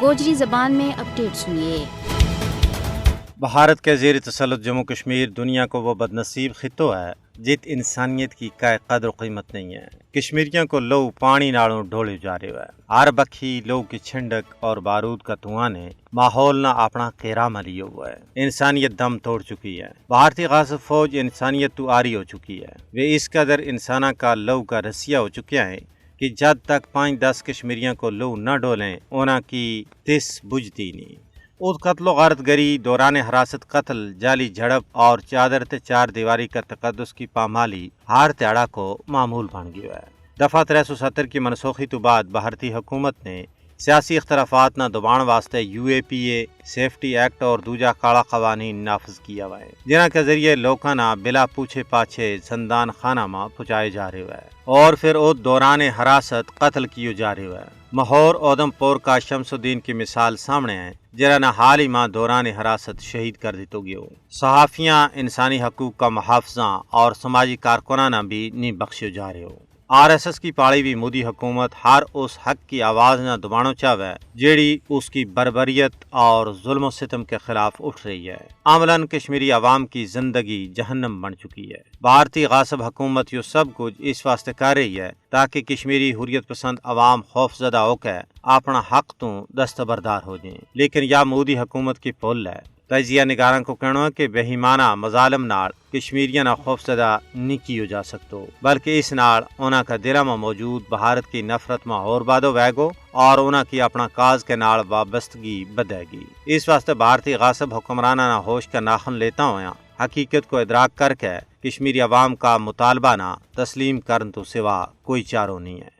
گوجری زبان میں اپڈیٹ سنیے۔ بھارت کے زیر تسلط جموں کشمیر دنیا کو وہ بدنصیب خطہ ہے جت انسانیت کی کا قدر و قیمت نہیں ہے۔ کشمیریوں کو لو پانی ناڑوں ڈھولے جا رہے ہے۔ ہر بکھی لو کی چھنڈک اور بارود کا دھواں نے ماحول نہ اپنا قیرام لیے ہوا ہے۔ انسانیت دم توڑ چکی ہے۔ بھارتی غاصب فوج انسانیت تو آری ہو چکی ہے۔ وہ اس قدر انسانہ کا لو کا رسیا ہو چکے ہیں کہ جب تک 5-10 کشمیریوں کو لو نہ ڈولیں انہاں کی تس بجھتی نہیں۔ اس قتل و غارت گری، دوران حراست قتل، جعلی جھڑپ اور چادر تے چار دیواری کا تقدس کی پامالی ہر تیڑا کو معمول بن گیا ہے۔ دفعہ 370 کی منسوخی تو بعد بھارتی حکومت نے سیاسی اختلافات نہ دبان واسطے UAPA سیفٹی ایکٹ اور دوجا کالا قوانین نافذ کیا ہوا ہے، جنہاں کے ذریعے لوکاں نہ بلا پوچھے پاچھے زندان خانہ میں پہنچائے جا رہے ہیں اور پھر وہ دوران حراست قتل کیے جا رہے ہیں۔ مہور اودم پور کا شمس الدین کی مثال سامنے ہے، جنہاں حال ہی ماں دوران حراست شہید کر دیتو گئے۔ صحافیاں، انسانی حقوق کا محافظاں اور سماجی کارکنان بھی نہیں بخشے جا رہے ہو۔ RSS کی پاڑی بھی مودی حکومت ہر اس حق کی آواز نہ دبانو چاہے جیڑی اس کی بربریت اور ظلم و ستم کے خلاف اٹھ رہی ہے۔ عملاً کشمیری عوام کی زندگی جہنم بن چکی ہے۔ بھارتی غاصب حکومت یہ سب کچھ اس واسطے کر رہی ہے تاکہ کشمیری حریت پسند عوام خوف زدہ ہو کے اپنا حق تو دستبردار ہو جائیں، لیکن یا مودی حکومت کی پھول ہے۔ تجزیہ نگاراں کو کہنا ہے کہ بہیمانہ مظالم نال کشمیریاں نہ خوف زدہ نہیں کیو جا سکتو، بلکہ اس نال انہاں کا دلہ میں موجود بھارت کی نفرت میں اور بادو ویگو اور انہاں کی اپنا کاز کے نال وابستگی بدے گی۔ اس واسطے بھارتی غاصب حکمرانہ نہ ہوش کا ناخن لیتا ہویا حقیقت کو ادراک کر کے کشمیری عوام کا مطالبہ نہ تسلیم کرن تو سوا کوئی چارہ نہیں ہے۔